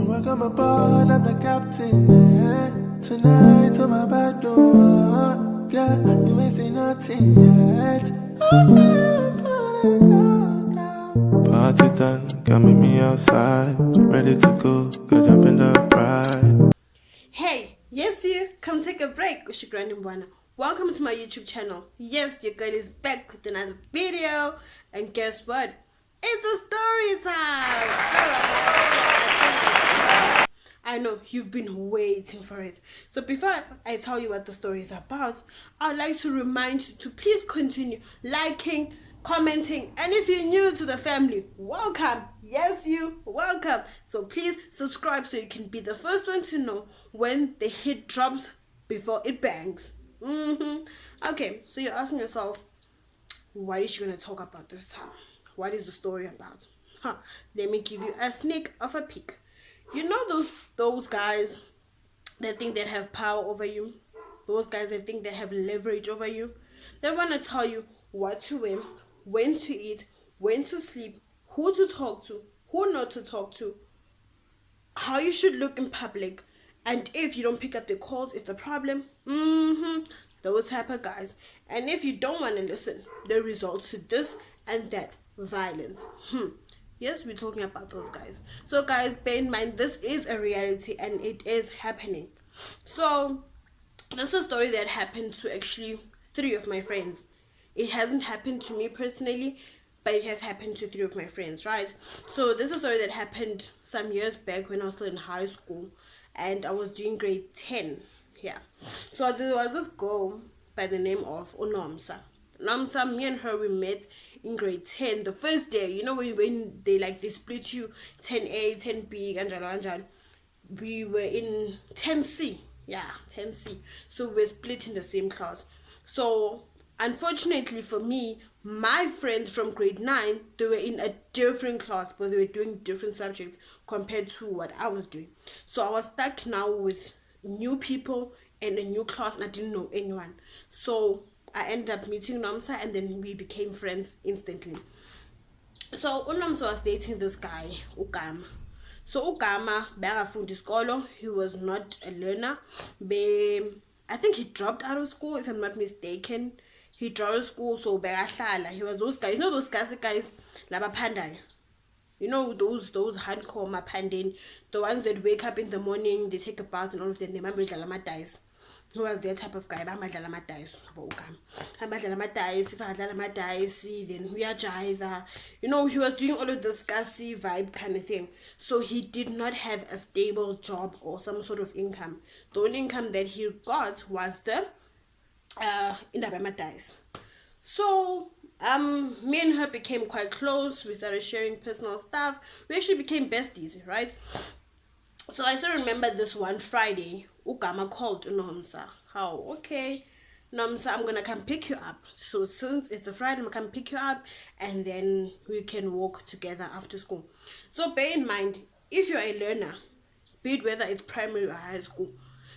Welcome aboard, I'm the captain. Tonight, on my bed door. Yeah, you ain't seen nothing yet. Party done, can meet me outside. Ready to go, jump in the ride. Hey, yes you, come take a break. Welcome to my YouTube channel. Yes, your girl is back with another video. And guess what? It's a story time. Alright. I know you've been waiting for it. So before I tell you what the story is about, I'd like to remind you to please continue liking, commenting, and if you're new to the family, welcome. Yes, you welcome. So please subscribe so you can be the first one to know when the hit drops before it bangs. Okay, so you're asking yourself, what is she gonna talk about this time? What is the story about? Let me give you a sneak of a peek. You know those guys that think they have power over you, those guys that think they have leverage over you. They want to tell you what to wear, when to eat, when to sleep, who to talk to, who not to talk to, how you should look in public, and if you don't pick up the calls, it's a problem. Those type of guys. And if you don't want to listen, the results to this and that violence. Yes, we're talking about those guys. So guys, bear in mind, this is a reality and it is happening. So this is a story that happened to actually 3 of my friends. It hasn't happened to me personally, but it has happened to 3 of my friends, right? So this is a story that happened some years back when I was still in high school and I was doing grade 10. Yeah. So there was this girl by the name of Nomsa. Nomsa, me and her, we met in grade 10 the first day. You know when they split you 10A, 10B, and we were in 10C. Yeah, 10C. So we're split in the same class. So unfortunately for me, my friends from grade 9, they were in a different class, but they were doing different subjects compared to what I was doing. So I was stuck now with new people and a new class, and I didn't know anyone. So I ended up meeting Nomsa, and then we became friends instantly. So Nomsa was dating this guy, Ugama. So Ugama, bengafunda isikolo, he was not a learner. I think he dropped out of school, if I'm not mistaken. He dropped out of school, so bekahlala. He was those guys, you know those guys laba pandai. You know those hardcore mapandeni, the ones that wake up in the morning, they take a bath and all of them, they remember Jalama dice. Who was that type of guy? Bamadlala dice. Bamadlala dice, if I had dice, then we are jiva. You know, he was doing all of this gassy vibe kind of thing. So he did not have a stable job or some sort of income. The only income that he got was the indaba dice. So me and her became quite close. We started sharing personal stuff. We actually became besties, right? So I still remember this one Friday, Ugama called Nomsa. How? Okay, Nomsa, I'm gonna come pick you up. So since it's a Friday, I'm gonna come pick you up, and then we can walk together after school. So bear in mind, if you're a learner, be it whether it's primary or high school,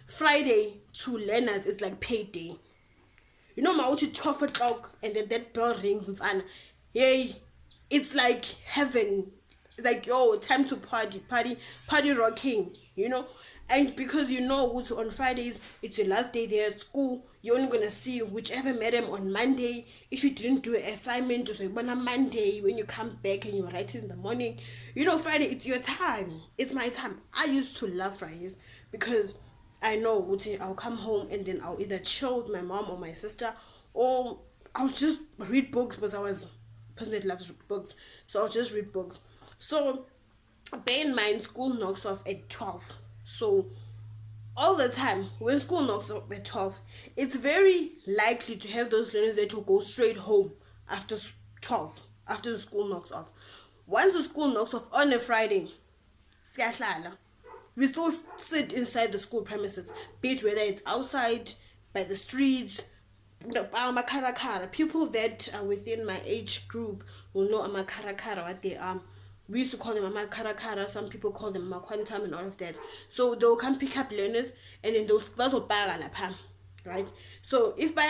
Friday to learners is like payday. You know, my 12 o'clock and then that bell rings and yay, it's like heaven. It's like, yo, time to party rocking, you know. And because you know on Fridays it's your last day there at school, you're only gonna see whichever madam on Monday. If you didn't do an assignment, so on Monday when you come back and you write it in the morning, you know, Friday it's your time. It's my time. I used to love Fridays because I know I'll come home and then I'll either chill with my mom or my sister, or I'll just read books because I was a person that loves books. So I'll just read books. So bear in mind, school knocks off at 12. So all the time when school knocks off at 12, it's very likely to have those learners that will go straight home after 12, after the school knocks off. Once the school knocks off on a Friday, we still sit inside the school premises, be it whether it's outside, by the streets. People that are within my age group will know amakarakara, what they are. We used to call them amakarakara, some people call them quantum and all of that. So they'll come pick up learners and then they'll lapha. right? So if by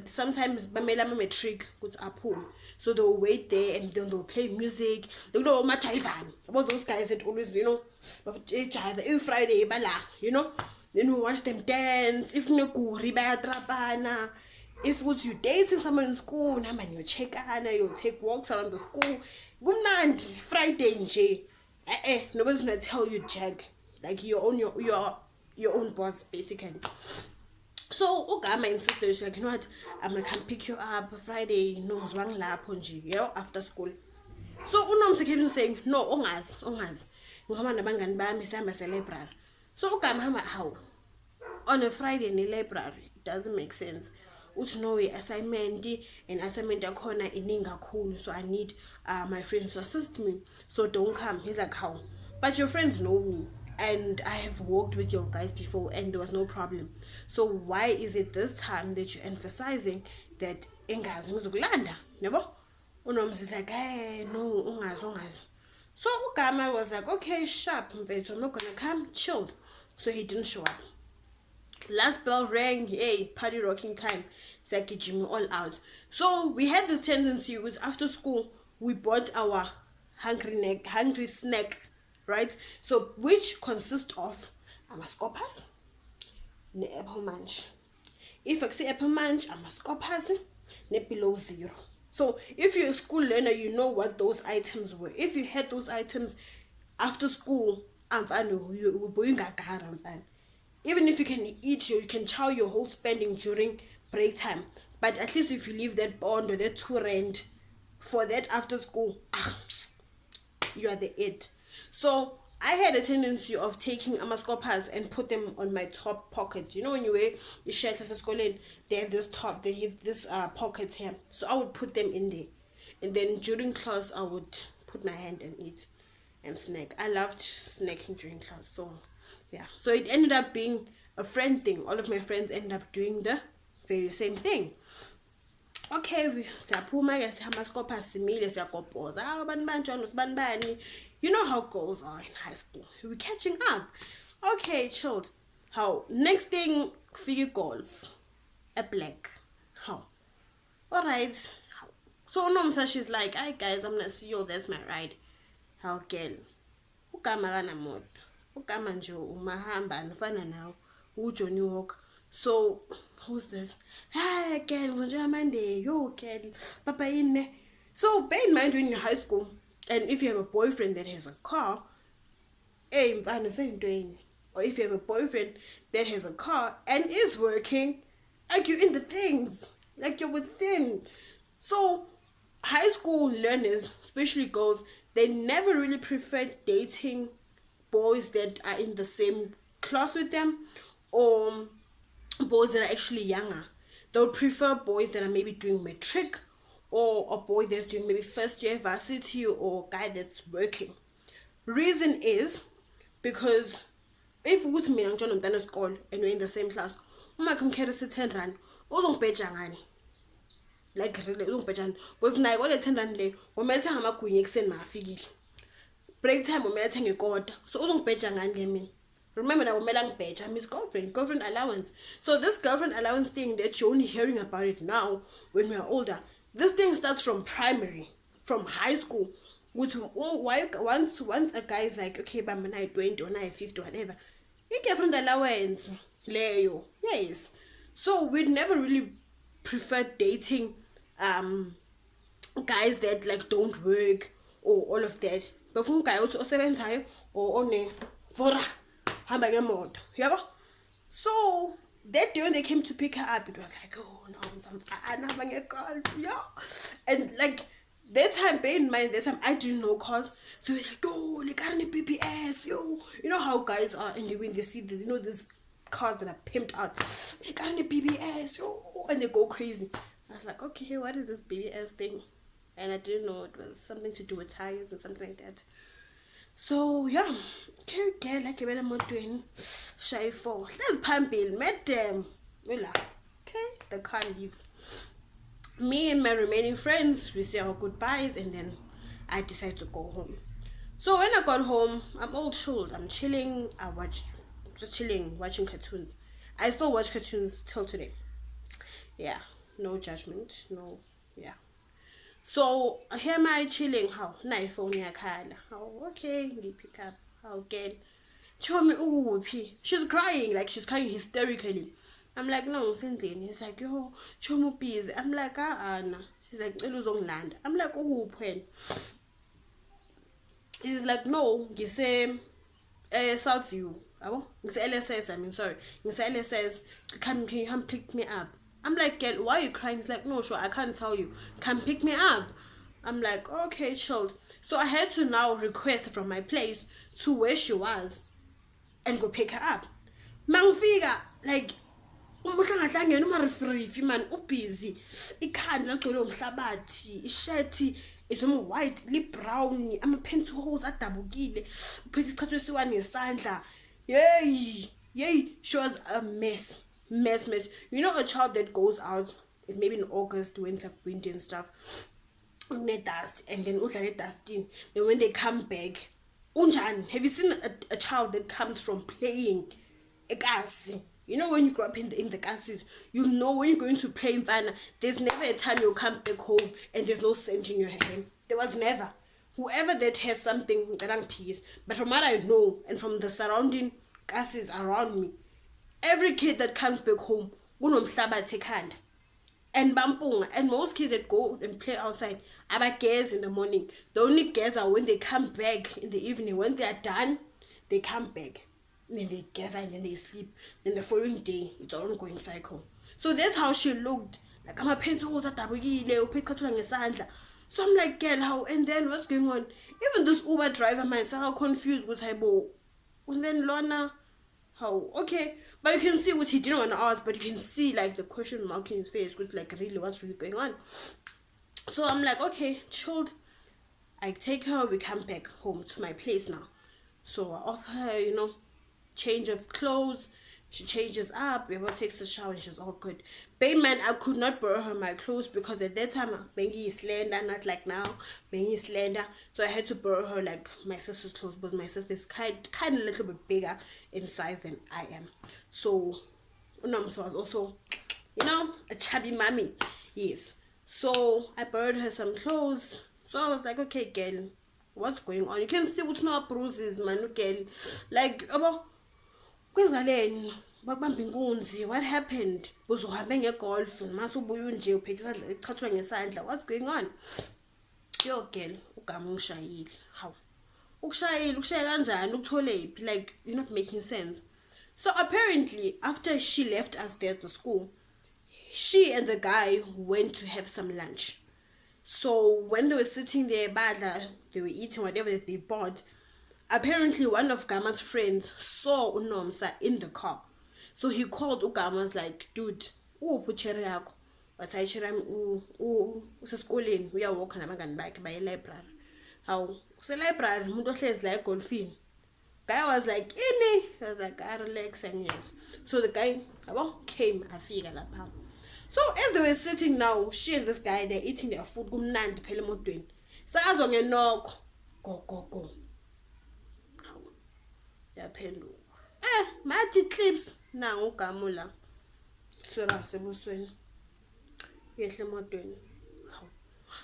sometimes bamela matric kuthi aphume, so they'll wait there and then they'll play music. They know majivan about those guys that always, you know, jive every Friday bala, you know, then we watch them dance. If nekuri bayatrapana, if you dating someone in school, you'll check Anna, you'll take walks around the school. Good night, Friday nje. Nobody's gonna tell you Jack. Like you own your own boss basically. So Ogama insisted, she's like, you know what, I'm gonna come pick you up Friday, no zwang lapho nje, you know, after school. So unomse kept saying, no, ongas. Ngihamba nabangani bami sihamba library. So Ogama hamba how? On a Friday in the library, it doesn't make sense. Uthi no assignment and assignment yakhona iningi kakhulu, so I need my friends to assist me, so don't come. He's like, how? But your friends know me and I have worked with your guys before and there was no problem, so why is it this time that you're emphasizing that engazi ngizokulanda? Yabo unomzi is like, hey, no, ungazi. So Ugama was like, okay, sharp mfethu, I'm not gonna come, chilled. So he didn't show up. Last bell rang, hey, party rocking time. It's like Jimmy all out. So we had this tendency with after school, we bought our hungry snack, right? So which consists of amascopas, ne apple munch. If I say apple munch, amascopas, ne below zero. So if you're a school learner, you know what those items were. If you had those items after school, I'm fine. Even if you can eat, you can chow your whole spending during break time. But at least if you leave that bond or that 2 rand for that after school, you are the it. So I had a tendency of taking amascopas and put them on my top pocket. You know when you wear the shirts at school, they have this top, they have this pocket here. So I would put them in there. And then during class, I would put my hand and eat and snack. I loved snacking during class. So yeah, so it ended up being a friend thing. All of my friends ended up doing the very same thing. Okay, siyaphuma ke sihamba sikopa simile siyakopoza. Abantu banjani usibani. You know how girls are in high school. We're catching up. Okay, chilled. How? Next thing, figure golf. A black. How? Alright. How? So Nomsa, she's like, hi guys, I'm gonna see you, that's my ride. How girl? Ugama kana moto. Ugama nje umahamba anofana nawo. UJohnny Walker. So who's this? Hi girl, ngizonjela Monday. Yo girl, papa yini? So bear in mind when you're in high school, and if you have a boyfriend that has a car, hey, mfana usentweni. Or if you have a boyfriend that has a car and is working, like you're in the things, like you're within. So high school learners, especially girls, they never really preferred dating boys that are in the same class with them or boys that are actually younger. They'll prefer boys that are maybe doing matric or a boy that's doing maybe first year varsity or a guy that's working. Reason is because if with me and John and school and we're in the same class, uma kumkherisa 10 rand, uzongibheja ngani? Like really uzongibheja because naye ole 10 rand le kumele thenga amagwinya ekseni makafikile. Break time kumele athenge ikota. So uzongibheja ngani ke mina? Remember now, I'm his girlfriend allowance. So this girlfriend allowance thing that you're only hearing about it now when we're older, this thing starts from primary, from high school. Which once a guy is like, okay, but I'm 20 or 50 or whatever, you get from the allowance, Leo. Yes. So we'd never really prefer dating guys that like don't work or all of that. But from guy also 7 high or on for so that day when they came to pick her up, it was like, oh no, I'm having a girl, yeah. And like that time, bear in mind, that time I didn't know cause. So like, oh, like I don't BBS, yo. You know how guys are, and when they see the, you know, this cars that are pimped out, like I don't BBS, yo, and they go crazy. I was like, okay, what is this BBS thing? And I didn't know it was something to do with tires and something like that. So yeah, okay, like a better doing shy for. Let's pumping, madam. Okay, the car leaves. Me and my remaining friends, we say our goodbyes, and then I decide to go home. So when I got home, I'm all chilled. I'm chilling. Just chilling, watching cartoons. I still watch cartoons till today. Yeah, no judgment, no, yeah. So here am I chilling. How na iPhone yakhala. How okay, we pick up. How again? Show me p. She's crying, like she's crying hysterically. I'm like, no, sending. He's like, yo, show me busy. I'm like, nah. She's like, land. I'm like, when? He's like, no, you say Southview. It's LSS, I mean, sorry. It's LSS. Can you come pick me up? I'm like, girl, why are you crying? He's like, no, sure, I can't tell you. Come pick me up. I'm like, okay, chilled. So I had to now request from my place to where she was and go pick her up. Mangfika, like, umuhlangahlangene umarefrefi man ubusy ikhanda lagcwele umhlabathi ishirt is white li brown ama-pantyhose adabukile uphethe isikhathi esiwani ngesandla yay she was a mess. You know, a child that goes out maybe in August when it's winter and stuff, dust, and then udlale dusting, then when they come back unjani. Have you seen a child that comes from playing ekasi? You know, when you grow up in the classes, you know when you're going to play in Vanna, there's never a time you'll come back home and there's no scent in your hand. There was never. Whoever that has something that I'm pleased. But from what I know and from the surrounding classes around me, every kid that comes back home, kunomhlabathi ekhanda. And bampunga, and most kids that go and play outside, abagez in the morning. The only gez are when they come back in the evening. When they are done, they come back. And then they gather and then they sleep. Then the following day, it's an ongoing cycle. So that's how she looked. Like, I'm a pencil. So I'm like, girl, how? And then what's going on? Even this Uber driver man, so how confused was I? And then Lorna, how? Okay. But you can see what he didn't want to ask, but you can see like the question mark in his face, which like really what's really going on. So I'm like, okay, chilled. I take her, we come back home to my place now. So I offer her, you know, change of clothes. She changes up, Beba takes a shower and she's all good. Babe man, I could not borrow her my clothes because at that time Bengi is slender, not like now. Bengi is slender. So I had to borrow her like my sister's clothes, but my sister is kind of a little bit bigger in size than I am. So Unomsa was also, you know, a chubby mommy. Yes. So I borrowed her some clothes. So I was like, okay, girl, what's going on? You can see what's not bruises, man, girl. Like, about what happened? What's going on? Yo, girl, how? Like, you're not making sense. So apparently, after she left us there at the school, she and the guy went to have some lunch. So when they were sitting there, they were eating whatever that they bought. Apparently, one of Gama's friends saw Unomsa in the car. So he called Ugama's like, dude, puchere yako. But I share useskoleni we are walking abangani bakhe by library. How se library umuntu ohlezi like golfing. Guy was like, ini. I was like, I relax and yes. So the guy came afika lapha. So as they were sitting now, she and this guy, they're eating their food. Gumnandi phela emotweni. Sakazo ngenoko. Go. Yaphenduka. Mathi clips na ugamula. Sura sebusweni. Yehle emotweni.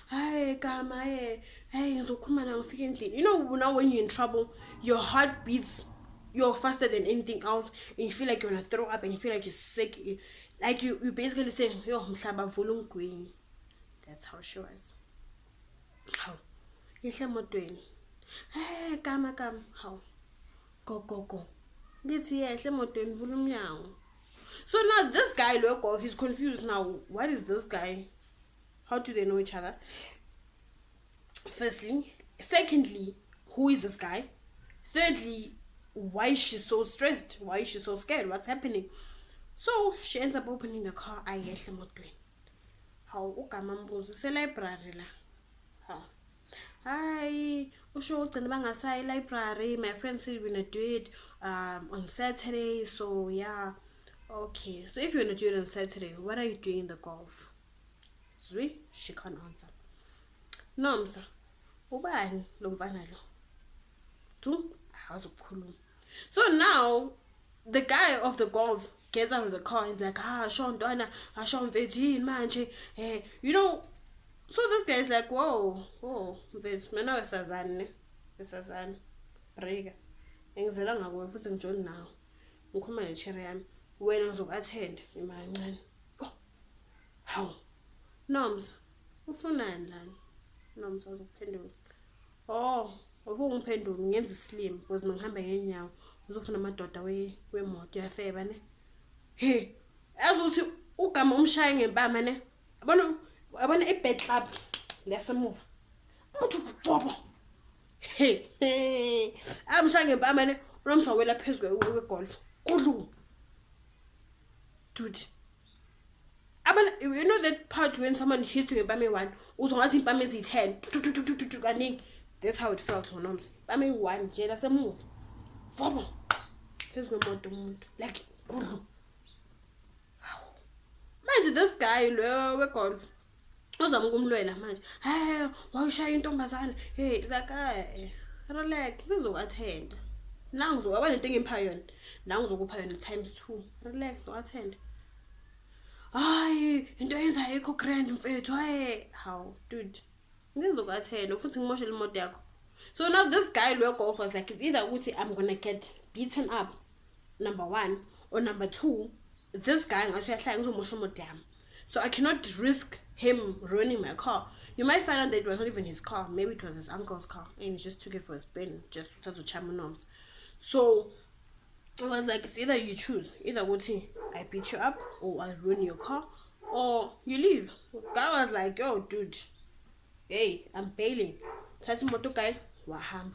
Hey, Gama, hey, ngizokhuluma na ngifike endlini. You know, now when you're in trouble, your heart beats, you're faster than anything else, and you feel like you're gonna throw up, and you feel like you're sick. Like you basically saying, yo, mhlaba vula ungwini. That's how she was. How? Yehle emotweni. Hey, Gama, how? Go. Ngithi yehle emotweni vula umnyango. So now this guy, look, he's confused now. What is this guy? How do they know each other? Firstly. Secondly, who is this guy? Thirdly, why is she so stressed? Why is she so scared? What's happening? So she ends up opening the car. Ayehle emotweni. How ugama mbuzo se library la. How? Hi, usho ugcina bangasayi library. My friend said we're gonna do it on Saturday. So yeah. Okay. So if you're gonna do it on Saturday, what are you doing in the golf? Zwi, she can't answer. Nomsa, ubani lo mfana lo? Tu, akazukukhuluma. So now, the guy of the golf gets out of the car. He's like, Sean Donna, Sean Vetin, manje. You know, so this guy is like, whoa, Vet, man, now Sazan, Brega. Engzela ngakuwe futhi ngijoni nawo. Ngikhuluma necherry yami. Wena ngizoku-attend imancane. Oh. Hawu. Noms, ufunani lana? Noms awuzokuphendula. Oh, ungiphendula ngenza islim because ngihamba ngenyawo. Uzofuna amadoda wemoto yafeba ne. He, azuthi ugama umshaye ngempama ne. Abona ibed club lesemuva. Umuntu bobo. Hey. Amshaye ngempama ne. Unomsa wela phezulu kwegolf. Kudlu. Dude. You know that part when someone hits you ngempama one, uzongathi impama ezi10. Kaningi. That's how it felt on Noms. Impama one nje lasemuva. Vobo. Phezulu kwemoto umuntu. Like kudlu. Manje this guy lo wegolf uzama ukumlwela manje. Hey, wayishaya intombazana. Hey, zaka relax, sizoku-attend. La ngizokuba nento engipha yona. La ngizokupha yona ×2. Relax, uattend. Hayi, into yenza ayikho grand mfethu. Hayi, how, dude. Ngizoku-attend futhi ngimoshele imoto yakho. So now this guy lo golf was like, it's either ukuthi I'm gonna get beaten up, number 1, or number 2, this guy ngathi uyahlaya ngizomosha imoto yami. So I cannot risk him ruining my car. You might find out that it was not even his car. Maybe it was his uncle's car. And he just took it for a spin. Just to chama Noms. So I was like, it's either you choose. Either I beat you up, or I ruin your car, or you leave. The guy was like, yo, dude. Hey, I'm bailing. Tati moto guy. Waham.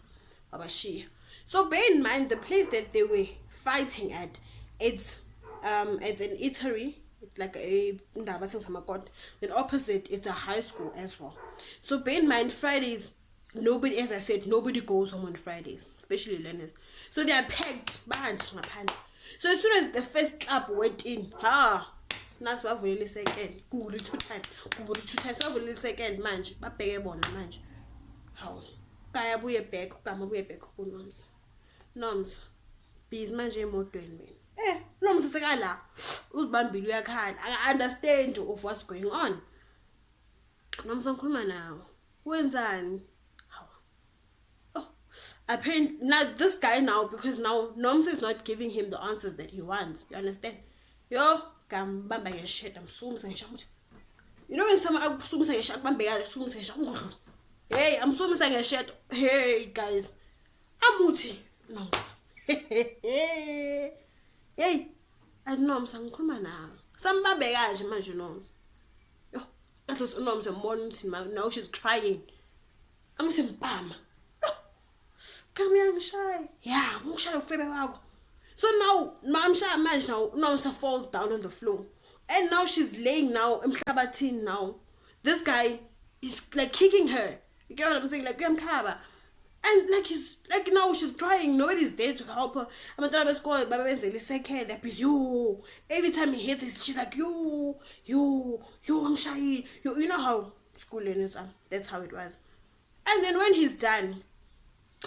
Abashia. So bear in mind, the place that they were fighting at, it's an eatery. Like a then opposite it's a high school as well. So bear in mind, Fridays, nobody, as I said, nobody goes home on Fridays, especially learners. So they are packed. So as soon as the first club went in, that's what we really second. Good 2 times. So we really second manje. Babheke bona manje. How? Kaya buye back, kama buye back kuNoms. Noms. Biz manje emotweni mina. Noms sekala. Uzibambile uyakhala. I understand of what's going on. Noms ngikhuluma nawe. Wenzani? Oh. Apparently now this guy now, because now Noms is not giving him the answers that he wants. You understand? Yo, gambamba ngeshit, amsumisa ngishamuthi. You know when someone asumisa ngeshat bambeka asumisa ngeshat. Hey, amsumisa ngeshit. Hey guys. Amuthi Noms. Hey, Noms ngikhuluma nawe. Sambambeka nje manje Noms. Yo, at least Noms embona now she's crying. Amuthi mpama. Come here ngishaya. Yeah, ngishaya ufebe wakho. So now mamshaya manje now Noms falls down on the floor. And now she's laying now emhlabathini now. This guy is like kicking her. You get what I'm saying? Like uyamkhaba. And like he's like now she's crying, nobody's there to help her. Abantwana besikole babenzele second abuse. Yo, every time he hits it, she's like yo, ngishayile. You know how school learners are. That's how it was. And then when he's done,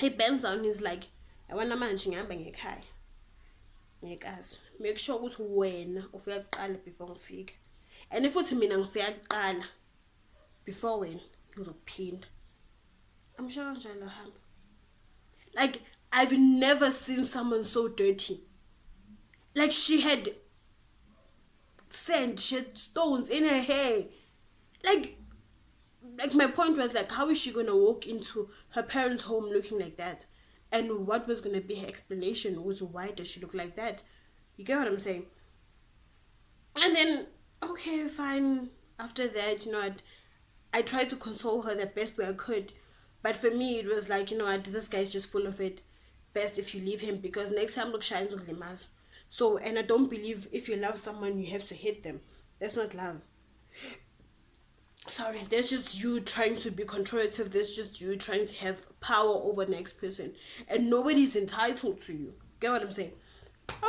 he bends down, he's like, I want manje ngihamba ngekhaya. Ngekazi. Make sure ukuthi wena ufika kuqala before ngifike. And if uthi mina ngifika kuqala before wena ngizokuphinda. I'm sure kanjalo hamba. Like, I've never seen someone so dirty. Like, she had sand, she had stones in her hair. Like my point was like, how is she gonna walk into her parents' home looking like that? And what was gonna be her explanation? Was why does she look like that? You get what I'm saying? And then, okay, fine. After that, you know, I tried to console her the best way I could. But for me, it was like, you know what, this guy's just full of it. Best if you leave him, because next time look shines with limas. So, and I don't believe if you love someone, you have to hate them. That's not love. Sorry, that's just you trying to be controlative. That's just you trying to have power over the next person. And nobody's entitled to you. Get what I'm saying?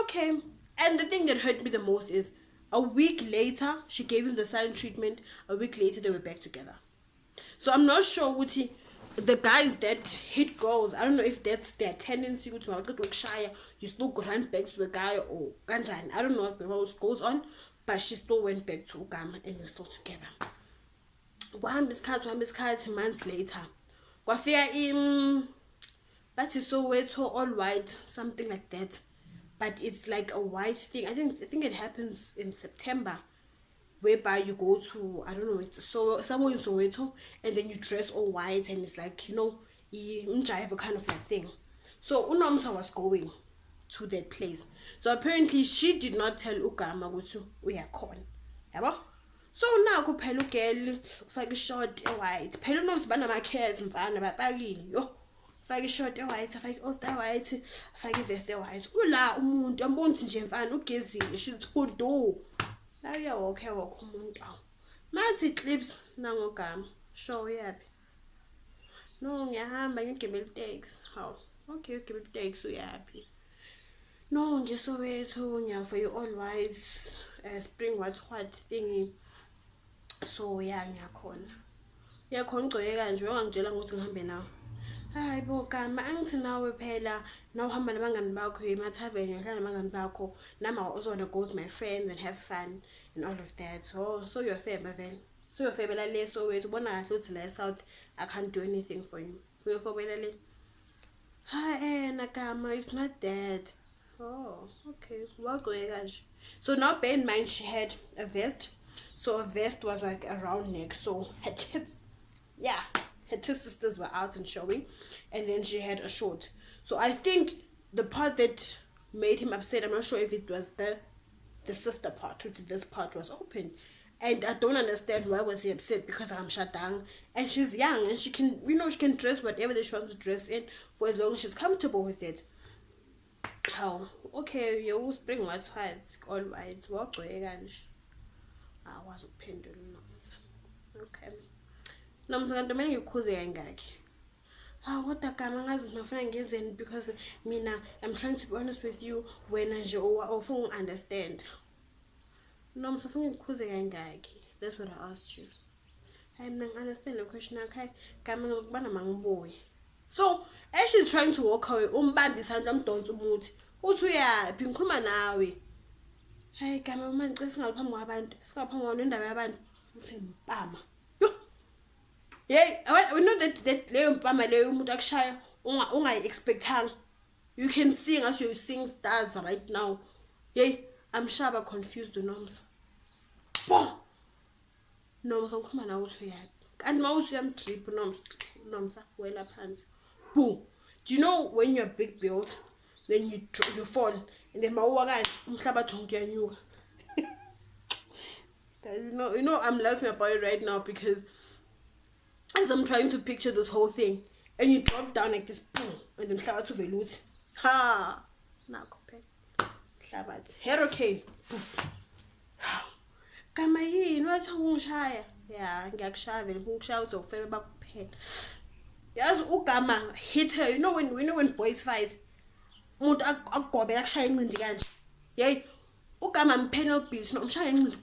Okay. And the thing that hurt me the most is, a week later, she gave him the silent treatment. A week later, they were back together. So I'm not sure, Wuti, the guys that hit girls, I don't know if that's their tendency to you still run back to the guy or kanjani. I don't know what goes on, but she still went back to Ugama and they're still together. Months later, kwafika but it's so all white, something like that. But it's like a white thing. I think it happens in September, whereby you go to, I don't know, it's so somewhere in Soweto, and then you dress all white, and it's like, you know, a kind of like thing. So Unomsa was going to that place. So apparently she did not tell Ugama ukuthi uyakhona. Yabo? So now kuphela ugirl ufake ishort white. Phela uNomsa banama kids mfana bapakile. Yo. Ufake ishort white, afake all-star white, afake vest white. Ula umuntu ambona nje mfana ugezile, she's too. Now you're okay umuntu awu. Mathi clips nangogama. Show yapi? No, ngiyahamba ngigibela taxi. How? Okay, ugibela taxi uyapi? No, ngiSoweto ngiyafa all white, spring what thingy. So yeah, ngiyakhona. Uyakhona ugcoke kanje ungangitshela ukuthi ngihambe nawe. Hayi bo Gama, angithi nawe phela na uhamba nabangani bakho emathaveni ngihlala nabangani bakho nama uzona go with my friends and have fun and all of that. So you're fair vele. So you're fair la le Soweto ubona kahle uthi la South I can't do anything for you. So you're fair le. Hayi Gama, it's not that. Oh, okay. So now bear in mind she had a vest. So a vest was like a round neck. So her tits, yeah, her two sisters were out and showing. And then she had a short. So I think the part that made him upset, I'm not sure if it was the sister part, which this part was open. And I don't understand why was he upset, because I'm shut down and she's young and she can, you know, she can dress whatever that she wants to dress in for as long as she's comfortable with it. How? Okay, you spring white, all white. Wagcoke kanje. Awazi ukuphendula uNomsa. Okay. Nomsa kanti mina ngikhuze kangaki. Kodwa Gama ngazi ngifuna ngenzeni, because mina I'm trying to be honest with you when nje ufuna understand. Nomsa ufuna ngikhuze kangaki. That's what I asked you. Hayi mina understand the question yakhe. Gama ngizokubana mangibuye. So, as she's trying to walk away, umbambi isandla umdonsa umuthi. Uthi uyaphi ngikhuluma nawe. Hayi Gama manje singaphambi kwabantu, singaphambi kwendaba yabantu. Uthi mpama. Yo. Hey, we know that leyo mpama leyo umuntu akushaya ungayi expectanga. You can sing as you sing stars right now. Hey, I'm sure I'm confused uNomsa. Boom. Nomsa ngikhuluma nawe uthi uyaphi. Kanti mawuthi uyamtrip Nomsa wela phansi. Boom. Do you know when you're big built, then you fall, and then mawuwa kanje umhlabathi wonke uyanyuka. Guys, you know I'm laughing about it right now because as I'm trying to picture this whole thing, and you drop down like this, boom, and then umhlabathi uvela uthi ha nakho phela umhlabathi hurricane poof. Gama yini wathi ngishaya? Yeah, ngiyakushaya vele ngikushaya uzofebe bakuphela. Yazi uGama hit her. You know when boys fight, umuntu akugobela akushaya inqindi kanje. Hey, uGama mphena ubhizi nomshaya inqindi.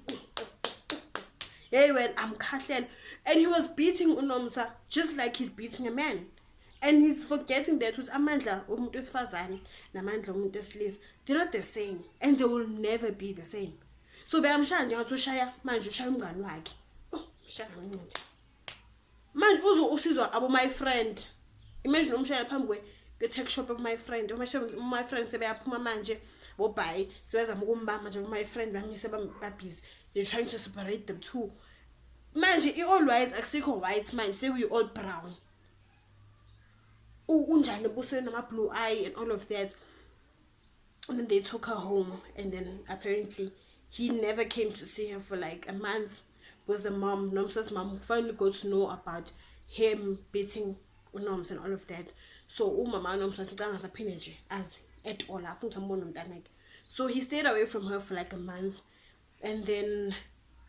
Hey, when I'm khahlela, and he was beating uNomsa just like he's beating a man. And he's forgetting that with amandla umuntu wesifazane namandla umuntu wesilisa, they're not the same and they will never be the same. So beyamshaya nje ngathi ushaya manje ushaya umngani wakhe. Shaya ngincindi. Manje usizwa abo my friend. Imagine umshaya phambi kwe-tech shop of my friend. My friend sebeyaphuma manje bo bye. Sebezama ukumbamba nje my friend bamyise babhizi. They're trying to separate them two. Manje all white akusikho white manje sekuyi all brown. Unjani ebusweni nama blue eye and all of that. And then they took her home, and then apparently he never came to see her for like a month. Because the mom, Nomsa's mom, finally got to know about him beating uNomsa and all of that. So umama Nomsa ngicanga as at all. I think so he stayed away from her for like a month, and then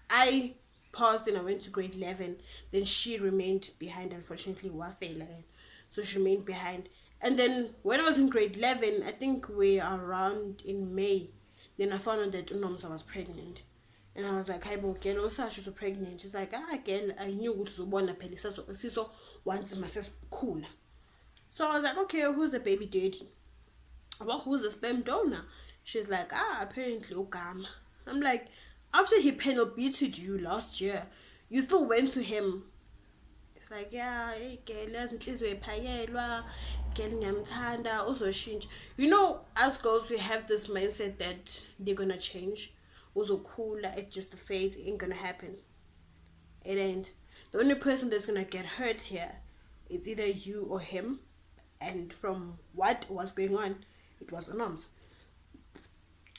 I paused and I went to grade 11. Then she remained behind, unfortunately. So she remained behind. And then when I was in grade 11, I think we are around in May, then I found out that uNomsa was pregnant. And I was like, hi bo, girl, also she's pregnant. She's like, girl, I knew what to born a pelly. So once my sis cool. So I was like, okay, who's the baby daddy? About who's the sperm donor? She's like, apparently Ugama. I'm like, after he penal beated you last year, you still went to him. It's like, yeah, hey girl, also change. You know, as girls we have this mindset that they're gonna change. Also cool, like it's just the fate, it ain't gonna happen. It ain't. The only person that's gonna get hurt here is either you or him. And from what was going on, it was Anom's.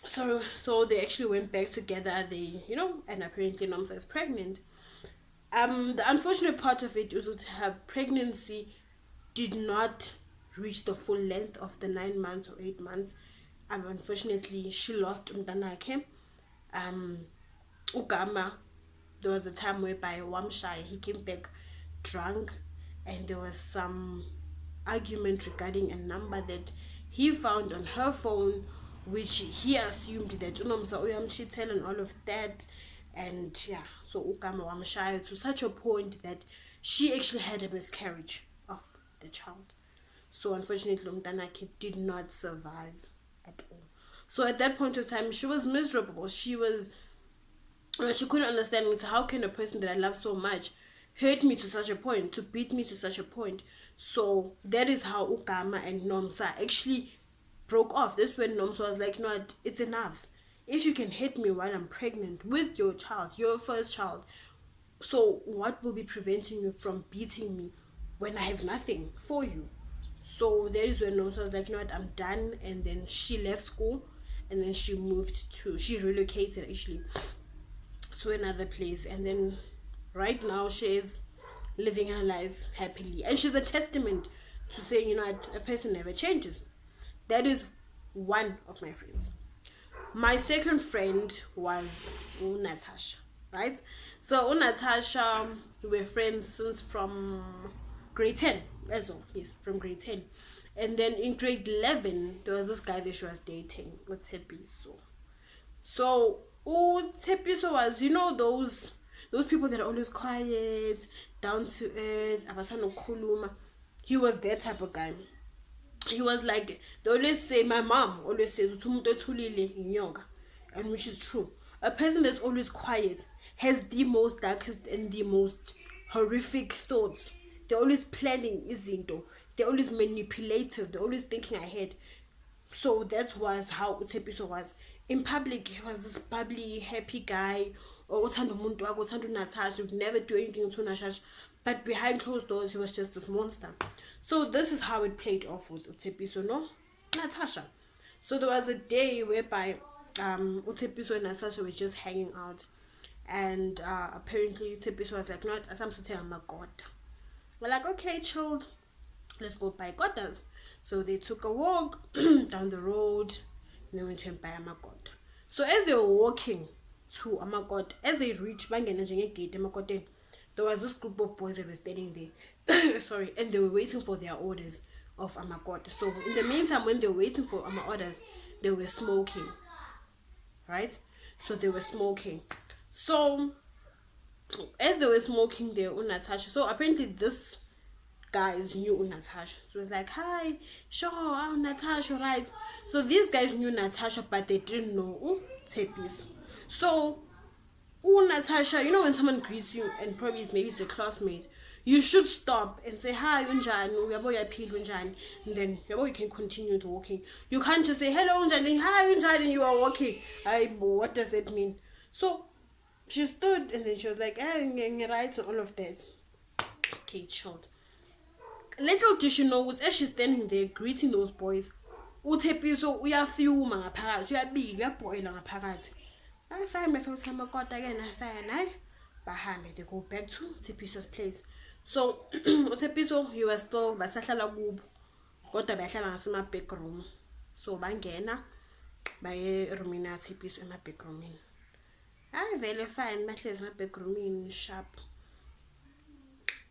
So they actually went back together. They, and apparently Nomsa is pregnant. The unfortunate part of it was to have pregnancy did not reach the full length of the 9 months or 8 months. Unfortunately, she lost Umtanake. Ugama, there was a time whereby Wamshai, he came back drunk, and there was some argument regarding a number that he found on her phone, which he assumed that Unomsa Uyamshitel and all of that. And yeah, so Ugama Wamshai to such a point that she actually had a miscarriage of the child. So unfortunately, Umtanake did not survive at all. So at that point of time, she was miserable. She couldn't understand how can a person that I love so much hurt me to such a point, to beat me to such a point. So that is how Ugama and Nomsa actually broke off. This when Nomsa was like, no, it's enough. If you can hit me while I'm pregnant with your child, your first child, so what will be preventing you from beating me when I have nothing for you? So that is when Nomsa was like, you know what, I'm done. And then she left school, and then she relocated actually to another place. And then right now she is living her life happily, and she's a testament to saying, you know what, a person never changes. That is one of my friends. My second friend was Natasha, right? So Natasha, we were friends since from grade 10. Yes, from grade 10. And then in grade 11, there was this guy that she was dating, Tepiso. So Tepiso was, those people that are always quiet, down to earth, abathanda ukukhuluma. He was that type of guy. He was like, they always say, my mom always says, umuntu othulile inyoka, and which is true. A person that's always quiet has the most darkest and the most horrific thoughts. They're always planning izinto. They're always manipulative. They're always thinking ahead. So that was how Utepiso was. In public, he was this bubbly, happy guy. Or Natasha, would never do anything to Natasha. But behind closed doors, he was just this monster. So this is how it played off with Utepiso, no? Natasha. So there was a day whereby Utepiso and Natasha were just hanging out. And apparently Utepiso was like, not as I'm saying, my God. We're like, okay, chilled. Let's go buy Gotas. So they took a walk down the road, and they went to buy Amagot. So as they were walking to Amagot, as they reached Gate Amagot, there was this group of boys that were standing there. Sorry, and they were waiting for their orders of Amagot. So in the meantime, when they were waiting for our orders, they were smoking. Right? So they were smoking. So as they were smoking, they were Natasha. So apparently this guys knew Natasha. So it's like, hi, sure, Natasha, right? So these guys knew Natasha, but they didn't know Tepis. So Natasha, when someone greets you and probably maybe it's a classmate, you should stop and say, hi, unjani, and then you can continue the walking. You can't just say, hello, unjani, hi, unjani, you are walking. What does that mean? So she stood, and then she was like, right, and all of that. Okay, chilled. Little did she know, as she's standing there greeting those boys, Utepiso uyafuma ngaphakathi, uyabila, uyabhoyela ngaphakathi. Fine, my friends, Amagot again, fine, bahambe, they go back to Tepiso's place. So Utepiso, he was still basahlala kubo, kodwa bahlala ngasema back room. So bangena baye roomini yaTepiso ema back roomini. Vele fine, bahlezi ema back roomini sharp.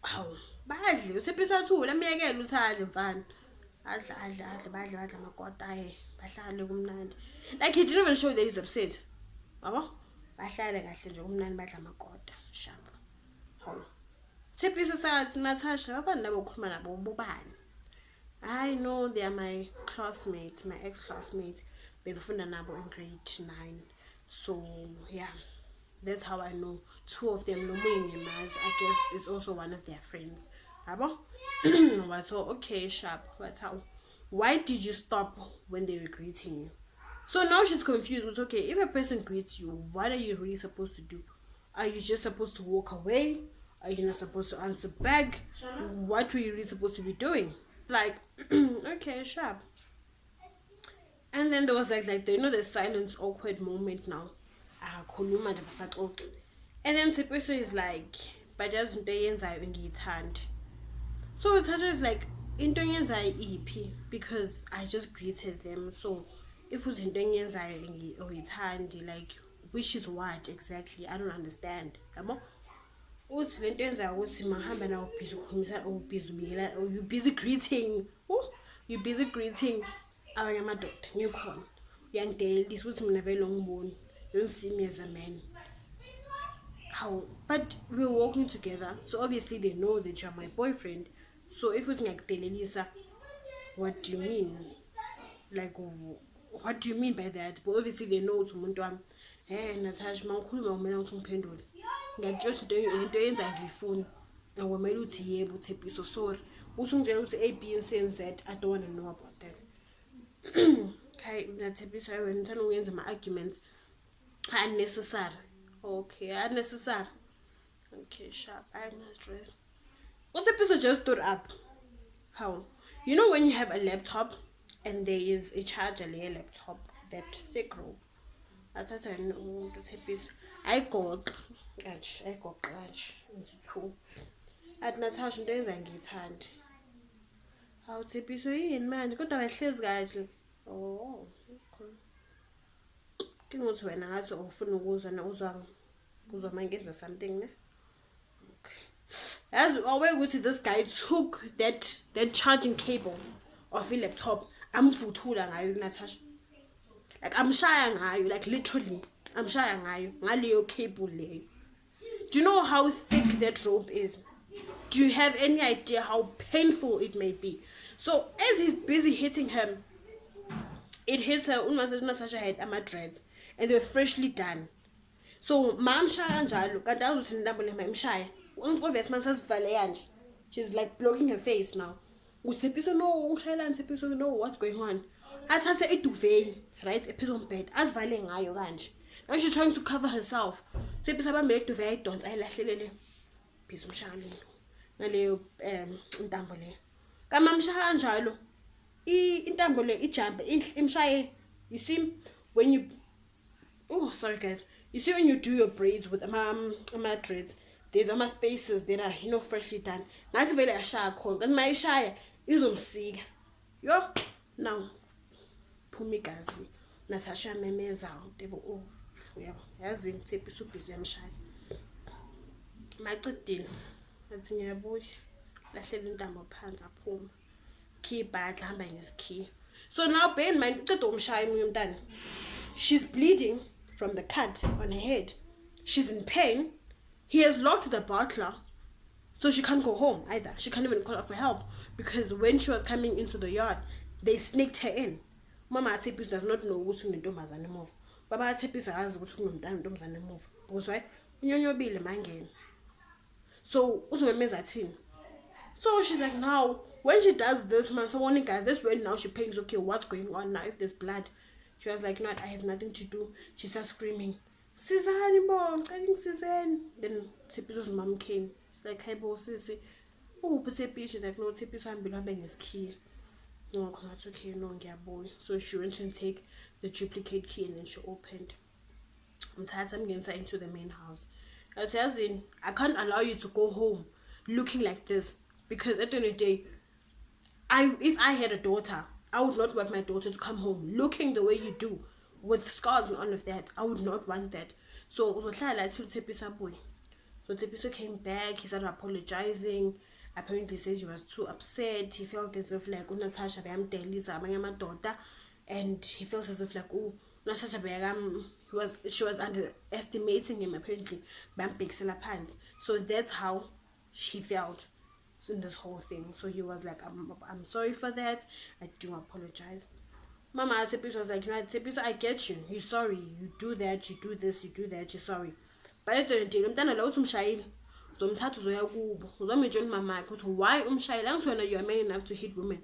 Hawu, badle uTepiso athula amyekela uthadle mfana. Badle Amagot aye bahlale kumnandi. Like he didn't even show that he's upset. bahlale kahle nje kumnani badla amagoda sharp. Hawu Tshepiso sathi Natasha abantu labo okhuluma nabo bobani? I know they are my classmates, my ex-classmates. Bekufunda nabo in grade 9. So yeah, that's how I know 2 of them. I guess it's also one of their friends. Abo? But so okay, sharp. But how? Why did you stop when they were greeting you? So now she's confused. It's okay. If a person greets you, what are you really supposed to do? Are you just supposed to walk away? Are you not supposed to answer back? What were you really supposed to be doing? Like, okay, sharp. And then there was like the silence, awkward moment now. And then Tshepiso is like, but just ngiyithanda. So Natasha is like, into yenzayo iphi, because I just greeted them. So if it's into yenzayo uyithandi, like, which is what exactly? I don't understand. Yabo? Uthi lento yenzayo ukuthi mahamba na ubhizi ukhulumisa ubhizi ubikela you busy greeting. You busy greeting abanye amadoda ngikhona. Uyangidelelisa ukuthi mina vele ngiboni. You don't see me as a man. How? But we're walking together, so obviously they know that you're my boyfriend. So if it's like delelisa, what do you mean? Like, what do you mean by that? But obviously they know it's umuntu wami. Natasha mangikhuluma umela ukuthi ngiphendule. Ngiyatshela into yenza ngifuni. Ngomela uthi yebo Tshepiso sorry. Uthi ngitshela ukuthi A B and C and Z, I don't want to know about that. Okay, Tshepiso I went and uyenza my arguments unnecessary. Okay, unnecessary. Okay, sharp. I'm not stressed. What the person just stood up? How? You know when you have a laptop and there is a charger layer laptop, that thick rope. That's I know to Tshepiso. I got into 2. At Natasha into yenza ngiyithanda. How Tshepiso yini manje kodwa bahlezi kahle. Oh. Kingothi wena ngathi ufuna ukuzwa na uzwa mangenza something ne? As always with this guy took that charging cable of a laptop. Amvuthula ngayo Natasha. Like amshaya ngayo, like literally. Amshaya ngayo ngaleyo cable leyo. Do you know how thick that rope is? Do you have any idea how painful it may be? So as he's busy hitting him, it hits her. Natasha had dreads and they were freshly done. So mom shaya njalo kanti azuthi ndabule mamshaya. Obvious man says she's like blocking her face now. Tshepiso no Tshepiso no what's going on. Athathe iduvet right ephezulu bed asivale ngayo kanje. Now she's trying to cover herself. Tshepiso abambe iduvet don't ayilahlelele phezulu mshaya ngaleyo intambo le. Kamamshaya njalo intambo le ijump imshaye. You see when you sorry guys. You see when you do your braids with dreads, there's spaces that are freshly done. Nathi vele ashaya khona kanti mayishaya izomsika. Yo now phumi gazi Natasha memeza utebo yabo yazi Tshepiso ubhizi yamshaya. Macedini athi ngiyabuya lahlela intambo phansi aphuma. Key bad hamba ngesikhiya. So now bear in mind uqeda umshaya umuntu mntana. She's bleeding from the cut on her head. She's in pain. He has locked the butler, so she can't go home either. She can't even call out for help because when she was coming into the yard, they sneaked her in. Mama Tshepiso does not know what's in the ntombazane move. Baba Tshepiso akazi ukuthi kunomntana ntombazane move. Because why? Unyonyobile mangeni. So uzomemeza thini? So she's like now when she does this man, so warning guys, this when now she thinks okay what's going on now if there's blood. She was like, no, I have nothing to do. She starts screaming, Sizani bo, Sizani. Then Tshepiso's mom came. She's like, hey bo, Sisi. Oh, but she's like, no, Tshepiso I'm belonging his key. No, it's okay, no, boy. So she went to take the duplicate key and then she opened. I'm getting into the main house. I says I can't allow you to go home looking like this because at the end of the day, if I had a daughter, I would not want my daughter to come home looking the way you do with scars and all of that. I would not want that. So Tshepiso came back. He started apologizing. Apparently says he was too upset. He felt as if like Natasha and he felt as if like she was underestimating him apparently. So that's how she felt in this whole thing. So he was like, I'm sorry for that. I do apologize. Mama Tepiso was like, Tepiso, I get you. You're sorry. You do that, you do this, you do that, you're sorry. But at the end, umntana lo umshayile. Uzomthatha uzoya kubo. Uzomtshela umama ukuthi why umshayile? Angizona you are man enough to hit women.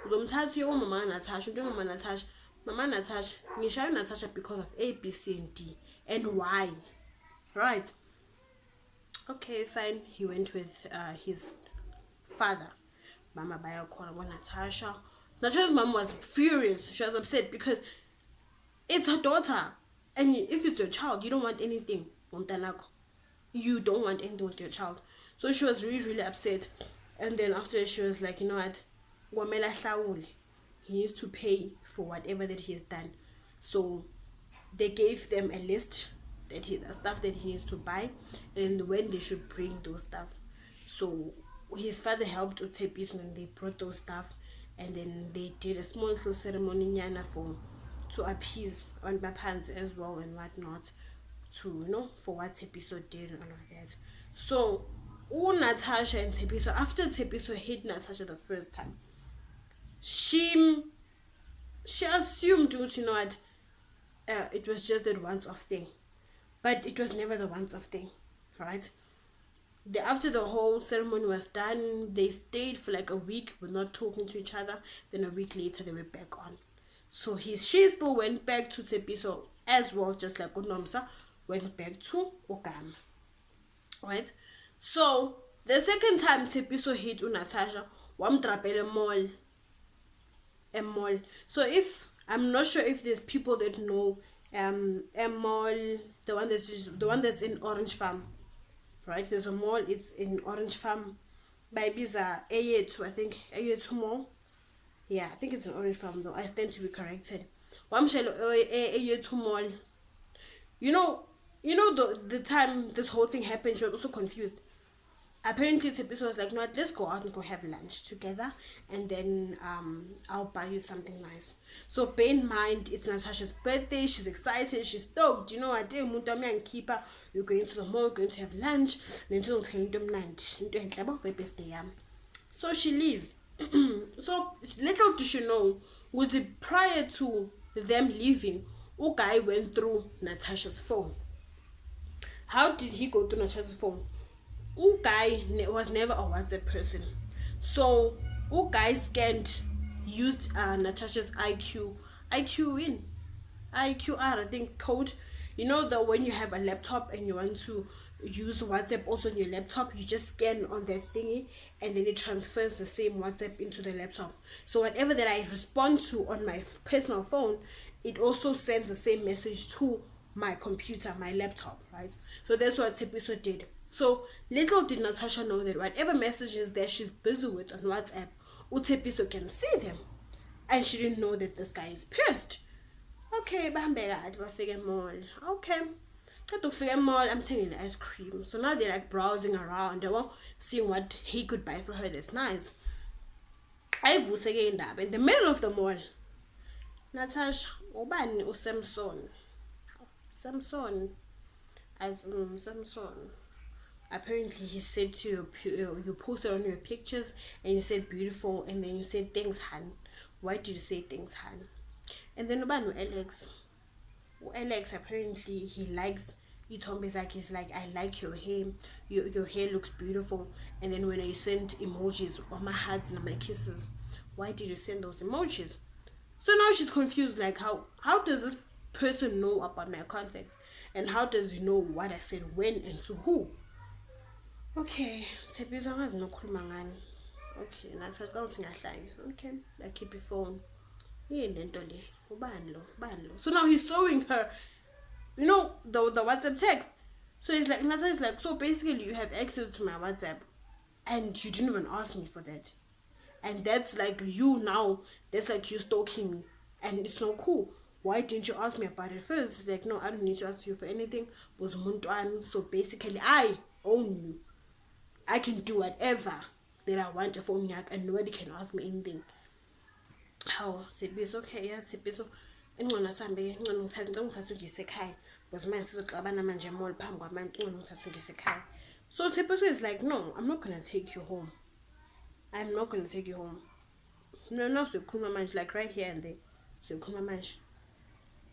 Uzomthatha uye umama Natasha, uthi umama Natasha, Mama Natasha, ngishaya Natasha because of A, B, C, and D. And why? Right. Okay, fine. He went with his father. Mama baya khona Natasha. Natasha's mom was furious. She was upset because it's her daughter. And if it's your child, you don't want anything. You don't want anything with your child. So she was really, really upset. And then after she was like, you know what? He needs to pay for whatever that he has done. So they gave them a list that the stuff that he needs to buy and when they should bring those stuff. So his father helped Utepis and they brought those stuff, and then they did a small little ceremony to appease on Bapans as well and whatnot, to for what Tepiso did and all of that. So Natasha and Tepiso, after Tepiso hit Natasha the first time, she assumed, what, it was just that once-off thing, but it was never the once-off thing, right? After the whole ceremony was done, they stayed for like a week but not talking to each other. Then a week later, they were back on. So she still went back to Tepiso as well, just like Unomsa went back to Ogama, right? So the second time Tepiso hit Natasha, wamdrapele a mall. So if I'm not sure if there's people that know a mall, the one that's in Orange Farm, right? There's a mall, it's in Orange Farm by Biza A2, I think A2 mall. Yeah, I think it's in Orange Farm though. I stand to be corrected. A2 mall. You know the time this whole thing happened, she was also confused. Apparently Tepiso was like, no, let's go out and go have lunch together, and then I'll buy you something nice. So bear in mind, it's Natasha's birthday, she's excited, she's stoked. You know what, we're going to the mall, we're going to have lunch, then birthday. So she leaves. So little did she know, was it prior to them leaving, guy went through Natasha's phone. How did he go through Natasha's phone? Guy was never a WhatsApp person. So guy used Natasha's IQR, I think, code. You know that when you have a laptop and you want to use WhatsApp also on your laptop, you just scan on that thingy and then it transfers the same WhatsApp into the laptop. So whatever that I respond to on my personal phone, it also sends the same message to my computer, my laptop, right? So that's what Tepiso did. So little did Natasha know that whatever messages that she's busy with on WhatsApp, Tepiso can see them. And she didn't know that this guy is pissed. Okay, mall. Okay. Mall, I'm taking ice cream. So now they're like browsing around, they were seeing what he could buy for her that's nice. In the middle of the mall, Natasha, ubani uSamson. Samson. Apparently he said to you posted on your pictures and you said beautiful, and then you said thanks, Han. Why did you say thanks, Han? And then Alex apparently he likes he's like, I like your hair, your hair looks beautiful. And then when I sent emojis on my hearts and my kisses, why did you send those emojis? So now she's confused, like how does this person know about my contact, and how does he know what I said when and to who? Okay, Tepiso has no ngani. Okay, nathi xa ngahlanye. Okay, I keep your phone. So now he's showing her, the WhatsApp text. So he's like, Natasha's like, so basically you have access to my WhatsApp and you didn't even ask me for that. And that's like you now, that's like you stalking me. And it's not cool. Why didn't you ask me about it first? It's like, no, I don't need to ask you for anything. So basically I own you. I can do whatever that I want for me, and nobody can ask me anything. How? Tepiso, okay, yeah, Tepiso. ingcono sambe ingcono ngithatha ungise ekhaya because manje sizoxabana manje emall phambi kwabantu ingcono ngithatha ungise ekhaya. So Tshepiso is like, no, I'm not gonna take you home. I'm not gonna take you home. No, siyokhuluma manje, like right here and there. Siyokhuluma manje.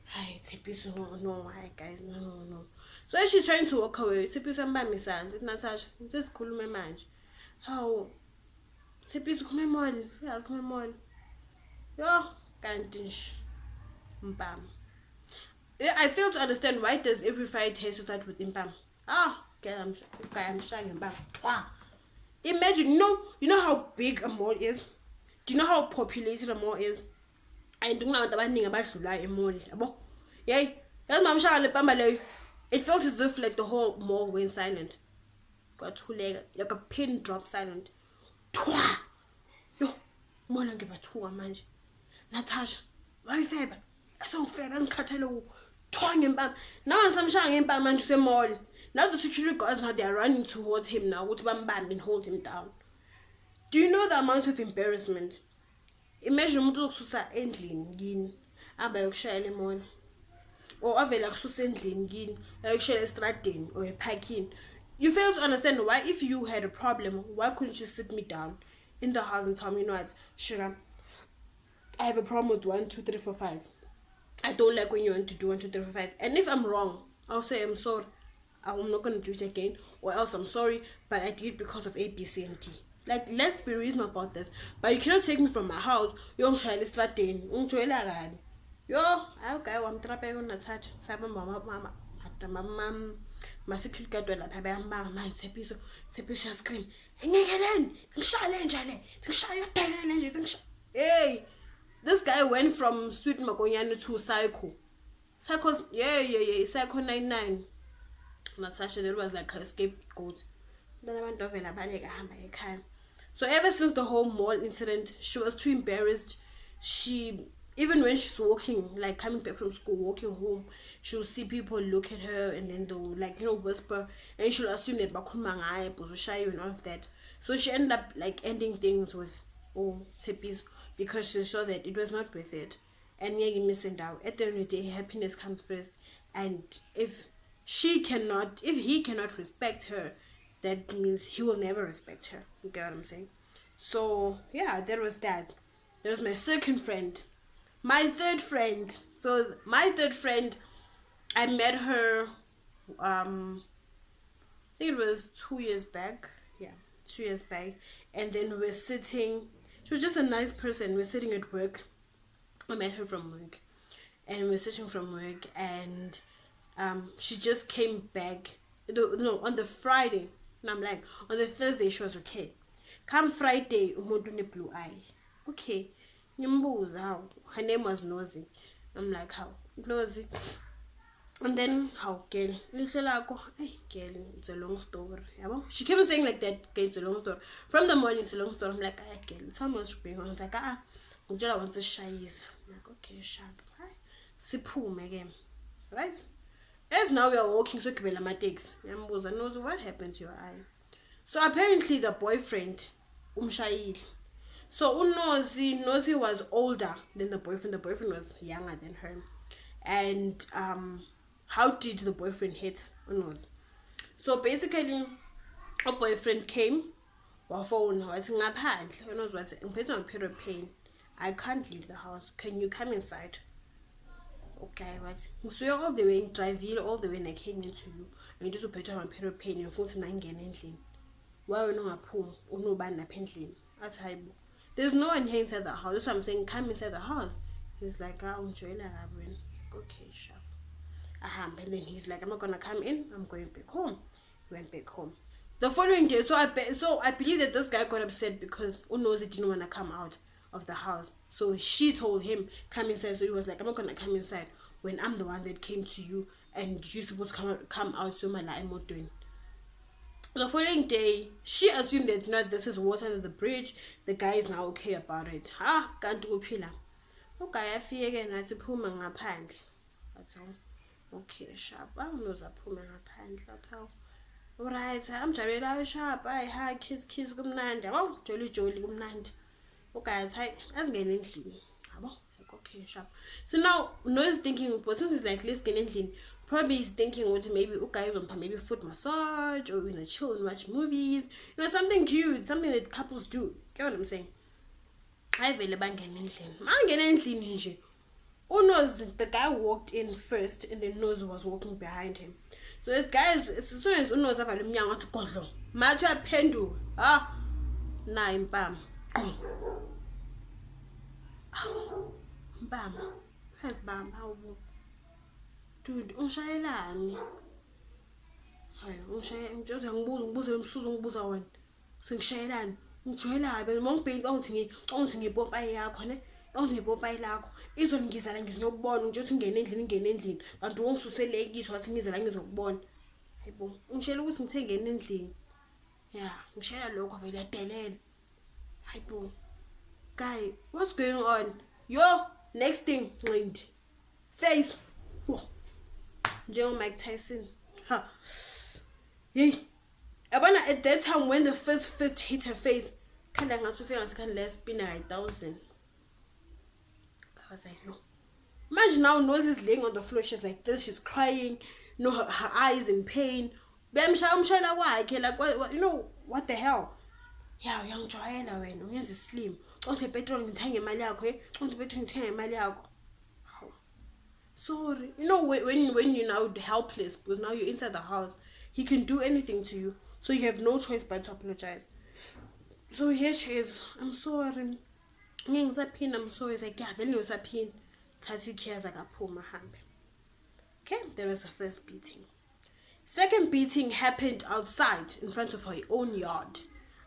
Hi, Tshepiso, no, why guys, no. So as she's trying to walk away, Tshepiso mbambisana, with Natasha, just khulume manje. How Tshepiso come mall, yeah, come mall. Yo, kanti nje. Mpam. I fail to understand why does every Friday taste start with impam. Girl, I'm trying impam. Imagine, you know how big a mall is? Do you know how populated a mall is? I don't know what about mall. Yay, that's my shall it felt as if like the whole mall went silent. Got two leg like a pin drop silent. Twa yo, mona give a two manje. Natasha, why fair? I don't fair and catalo twang him bam. Now I'm some shang him bam man to mall. Now the security guards now they are running towards him now, with bam and hold him down. Do you know the amount of embarrassment? Imagine umuntu ukususa endlini kini aba yokushayela emall, or avela kususa endlini kini ayokushayela estradini or eparking. You fail to understand why, if you had a problem, why couldn't you sit me down in the house and tell me, you know what, sugar, I have a problem with 1, 2, 3, 4, 5. I don't like when you want to do 1, 2, 3, 4, 5. And if I'm wrong, I'll say I'm sorry. I'm not gonna do it again, or else I'm sorry, but I did it because of A, B, C, and D. Like, let's be reasonable about this. But you cannot take me from my house. Yo, ngishayela estradini. Ungithoyela kani? Yo, okay, wamtrape unathach. Sabe mama. My security guard lapha bayambamba manje Tshepiso scream. Ngikeleni, ngishayele nje le. Ngishaya delele nje, ngishaya. Hey, this guy went from Sweet Makonyane to Psycho. Psycho's yeah, Psycho 99. Natasha, that was like her scapegoat. So ever since the whole mall incident, she was too embarrassed. Even when she's walking, like coming back from school, walking home, she'll see people look at her and then they'll like, whisper, and she'll assume that bakumangaye, bozoshayo and all of that. So she ended up like ending things with Tshepiso because she saw that it was not worth it. And you're missing out. At the end of the day, happiness comes first. And if he cannot respect her, that means he will never respect her. You get what I'm saying? So yeah, there was that. There was my second friend. My third friend. So my third friend, I met her I think it was 2 years back. Yeah, 2 years back. And then we're sitting, she was just a nice person. We're sitting at work. I met her from work. And we're sitting from work, and she just came back on the Friday. And I'm like, on the Thursday she was okay. Come Friday, umuntu ne blue eye. Okay. Ngimbuza how. Her name was Nosy. I'm like, how? Nosy. And then how, girl? Girl, it's a long story. She kept saying like that, girl, it's a long story. From the morning, it's a long story. I'm like, girl, tell me what's going on. I'm like, Ujala wants to shy. I'm like, okay, sharp. Siphume again. Right? As now we are walking, so kibela matekisi. Yambuza, Nosy, what happened to your eye? So apparently the boyfriend, umshayile. So Nosy was older than the boyfriend. The boyfriend was younger than her. And how did the boyfriend hit Nosy? So basically, a boyfriend came, wafona wathi ngaphandle. Nosy wathi ngiphethe ngaperiod pain. I can't leave the house. Can you come inside? Okay, but ngisuke all the way drive all the way and I came into you. And just uphethe ngaperiod pain ngifuna ngingene endlini. Why wena ungaphumi unobani lapha endlini? Athi hayibo. There's no one here inside the house. That's why I'm saying come inside the house. He's like, ungijoyela kabi wena. Okay, sharp. And then he's like, I'm not gonna come in, I'm going back home. He went back home. The following day, so I believe that this guy got upset because Nosy didn't want to come out of the house. So she told him, come inside. So he was like, I'm not gonna come inside when I'm the one that came to you and you're supposed to come out, so my I'm not doing. The following day, she assumed that this is water under the bridge. The guy is now okay about it. Kanti kuphila. Okay, afike nathi phuma ngaphandle. Wathi okay, sharp. Unoze aphume ngaphandle. Wathi alright, amjabulela sharp. Hi, kiss kumnandi. Jolly kumnandi. Okay, athi asingene endlini. Yabo, like, okay, sharp. So now no is thinking, but since it's like less getting probably he's thinking what maybe guys on maybe foot massage or chill and watch movies, something cute, something that couples do. Get what I'm saying? I vele bangena endlini nje. Unos, the guy walked in first and then Nose was walking behind him. So this guy is, as soon as Unos avala umnyango athi godlo, mathi uyaphenduka, na impama. Mbama, bamba hawu. Dude, ungishayelani? Hayi, ngitshela ngibuza umsuzu ngibuza wena. Sengishayelani? Ngijwayela be mongibheki ongithi ngepopayi yakho ne? Ongithi ngepopayi lakho. Izolo ngizala ngizokubona nje uthi ngene endlini. Kanti wongisusele kithi wathi ngizala ngizokubona. Hayibo, ngishela ukuthi ngithe ngene endlini. Yeah, ngishela lokho vele yadelela. Hayibo. Guy, what's going on? Yo, next thing, Nqindi. Face. Joe Mike Tyson. Yay. Abana at that time when the first fist hit her face, kinda ngathi ufika ngathi kan less been 1,000. I was like, yo. Imagine now Nose is laying on the floor, she's like this, she's crying, her eyes in pain. Bemshayela kwakhe like what the hell? Yeah, uyangijwayela wena, ungenza slim. Uthi petrol ngithenge imali yakho, uthi petrol ngithenge imali yakho. Sorry. When you're now helpless because now you're inside the house, he can do anything to you. So you have no choice but to apologize. So here she is. I'm sorry. I'm sorry. It's like, yeah, then you sapin. 30 cares like a poor mahambe. Okay, there was the first beating. Second beating happened outside in front of her own yard.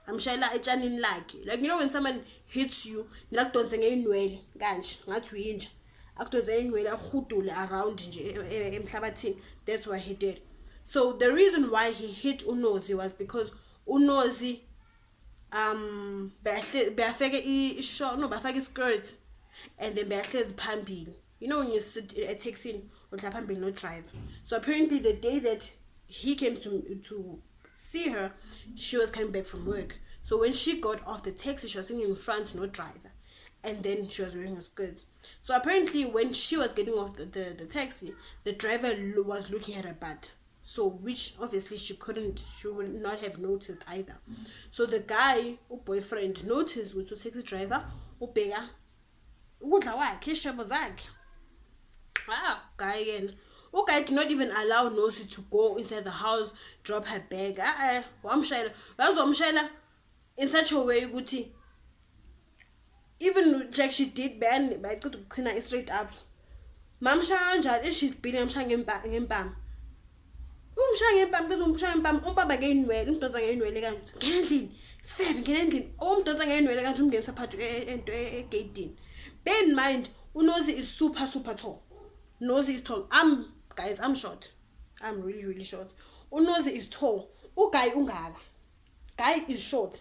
I'm sure like when someone hits you, like don't say anyway, ganj, not winch. Around that's what he did. So the reason why he hit Unozi was because Unozi bafake skirt and then behlezi phambili. When you sit a taxi phambili no driver. So apparently the day that he came to see her, she was coming back from work. So when she got off the taxi, she was sitting in front, no driver, and then she was wearing a skirt. So apparently when she was getting off the taxi, the driver was looking at her butt. So which obviously she would not have noticed either. So the guy, boyfriend, noticed with the taxi driver, ubheka ukudla kwakhe ishebo zakhe. Guy again. Guy did not even allow Nosi to go inside the house, drop her bag. Wamshayela in such a way ukuthi even Jack she did ban by go to clean it straight up. Mamsha kanjani she's been ngempama. Umbaba ngenwele, umdonsa ngenwele kanje. Ngena endlini. Sifebe ngena endlini. Umdonsa ngenwele kanje umngenisa phathu egate. Bear in mind, Unozi is super tall. Nozi is tall. I'm short. I'm really short. Unozi is tall. Guy ungaka. Guy is short.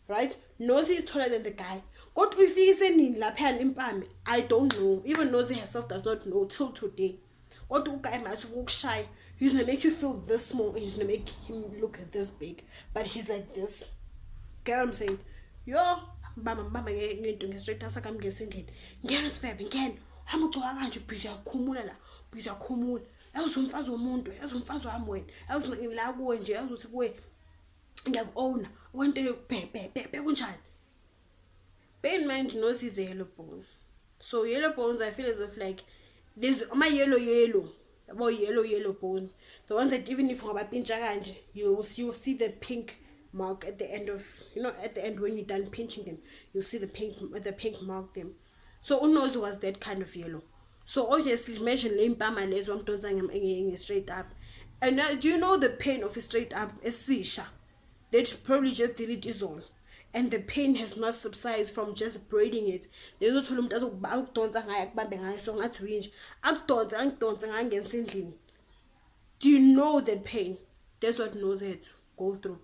Right? Nozi is taller than the guy. What if he's in laphan impami? I don't know. Even Nozi herself does not know till today. What do guy might walk shy? He's gonna make you feel this small and he's gonna make him look this big. But he's like this. Get what I'm saying? Yo, bama ngento straight up sakam ngesendlini. Ngena sifebe ngena. Hamba ucwa kanje busy yakhumula la. Busy yakhumula. Awuzumfazi womuntu, awuzumfazi wami wena. Awuzila kuwe nje, awuzuthi kuwe ngiyaku-owna. Wentele bhe kunjani? Bear in mind, Nose is a yellow bone. So yellow bones, I feel as if like there's my yellow. About yellow bones. The ones that even if you'll see the pink mark at the end of at the end when you're done pinching them, you'll see the pink mark them. So Unozi was that kind of yellow. So obviously imagine lempama lezo amdonsa straight up. And do you know the pain of a straight up esisha? That probably just did it is all. And the pain has not subsided from just braiding it. Do you know that pain? That's what Nose had to go through.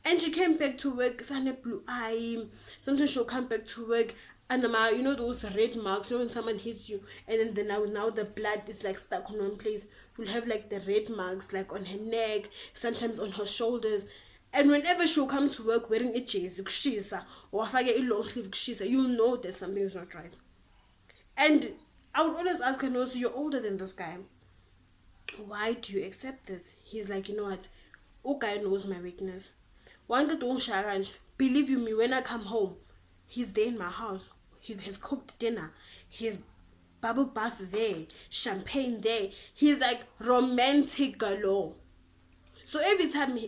And she came back to work, blue eye. Sometimes she'll come back to work and those red marks, when someone hits you and then now the blood is like stuck on one place. You'll have like the red marks like on her neck, sometimes on her shoulders. And whenever she'll come to work wearing a jersey, or a long sleeve, you'll know that something is not right. And I would always ask her, no, so you're older than this guy. Why do you accept this? He's like, you know what? Okay, knows my weakness. One don't believe you me, when I come home, he's there in my house. He has cooked dinner. He has bubble bath there, champagne there. He's like romantic galore. So every time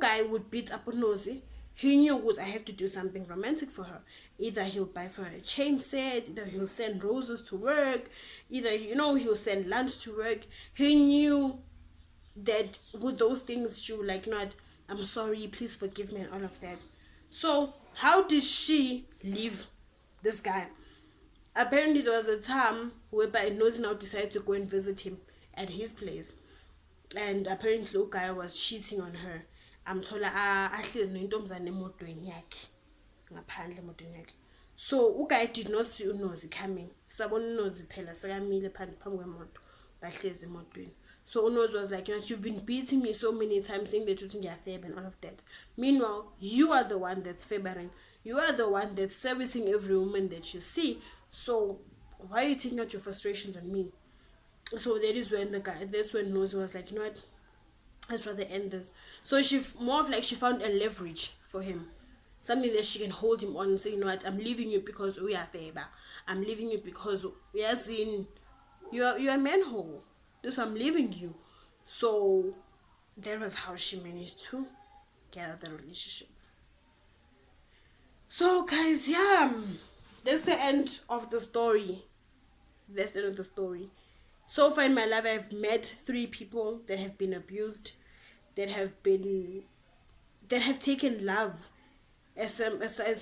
guy would beat up a nosy, he knew what I have to do something romantic for her. Either he'll buy for her a chain set, either he'll send roses to work, either he'll send lunch to work. He knew that with those things she would like, not, I'm sorry, please forgive me, and all of that. So how did she leave this guy? Apparently there was a time whereby Nosy now decided to go and visit him at his place, and apparently guy was cheating on her. Amthola ahlezi nentombazane emotweni yakhe ngaphandle emotweni yakhe. So uguy did not see uNozi coming. Sabona uNozi phela sekamile phambi kwemoto bahlezi emotweni. So uNozi was like, you've been beating me so many times, saying that you're favor and all of that. Meanwhile, you are the one that's favoring. You are the one that's servicing every woman that you see. So why are you taking out your frustrations on me? So that's when Nosy was like, you know what? Let's rather end this. So she found a leverage for him, something that she can hold him on and say, you know what, I'm leaving you because we are favor. I'm leaving you because we are seeing you're a manhole. This, I'm leaving you. So that was how she managed to get out of the relationship. So guys, yeah, that's the end of the story. That's the end of the story. So far in my life, I've met 3 people that have been abused, that have taken love as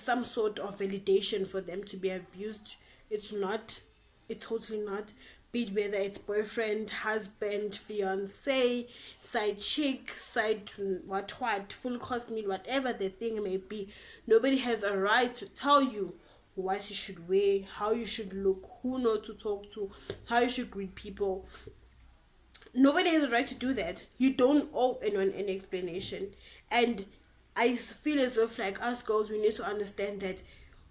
some sort of validation for them to be abused. It's not. It's totally not. Be it whether it's boyfriend, husband, fiance, side chick, side what, full course meal, whatever the thing may be. Nobody has a right to tell you what you should wear, how you should look, who not to talk to, how you should greet people. Nobody has a right to do that. You don't owe anyone any explanation. And I feel as if, like, us girls, we need to understand that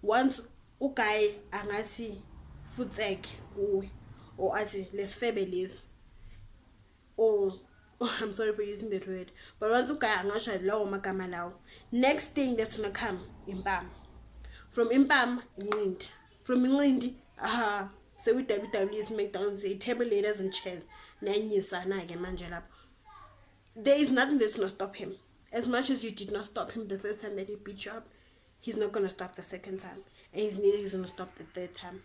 once okay angasi futsek or ati let's fabulous, or I'm sorry for using that word, but once okay angasha lawo magama lawo, next thing that's gonna come impam. From Impam, England. From England, so with WWE, SmackDown, say table ladders and chairs. There is nothing that's gonna stop him. As much as you did not stop him the first time that he beat you up, he's not gonna stop the second time, and he's neither gonna stop the third time.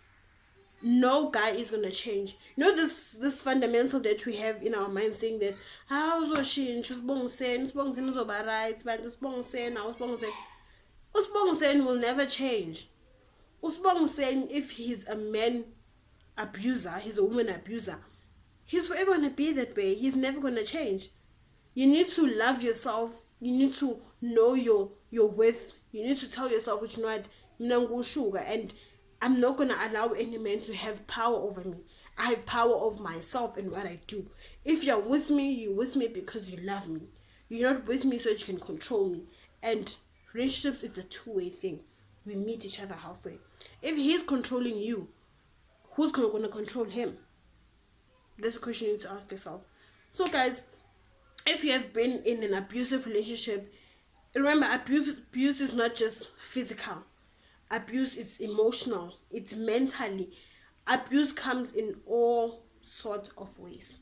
No guy is gonna change. You know this fundamental that we have in our mind, saying that how she Usbong Sen will never change. Usbong Sen, if he's a man abuser, he's a woman abuser, he's forever gonna be that way. He's never gonna change. You need to love yourself. You need to know your worth. You need to tell yourself, which sugar, and I'm not gonna allow any man to have power over me. I have power over myself and what I do. If you're with me, you're with me because you love me. You're not with me so that you can control me. And relationships is a two-way thing. We meet each other halfway. If he's controlling you, who's going to control him? That's a question you need to ask yourself. So guys, if you have been in an abusive relationship, remember, abuse is not just physical. Abuse is emotional. It's mentally. Abuse comes in all sorts of ways.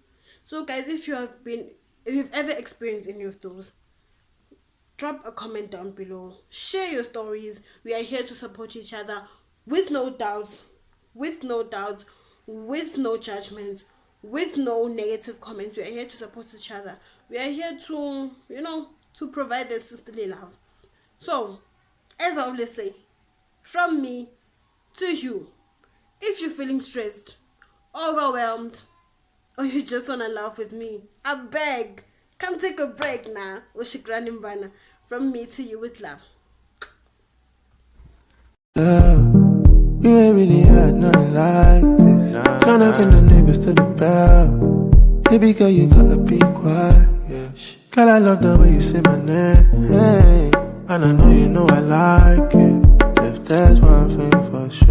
So guys, if you've ever experienced any of those, drop a comment down below. Share your stories. We are here to support each other with no doubts, with no judgments, with no negative comments. We are here to support each other. We are here to, to provide that sisterly love. So, as I always say, from me to you, if you're feeling stressed, overwhelmed, or you just want to laugh with me, I beg, come take a break now. From me to you with love. You ain't really had nothing like this. Turn up in the neighbors to the bell. Baby girl, you gotta be quiet. Yeah. Girl, I love the way you say my name. Hey. And I know you know I like it. If that's one thing for sure.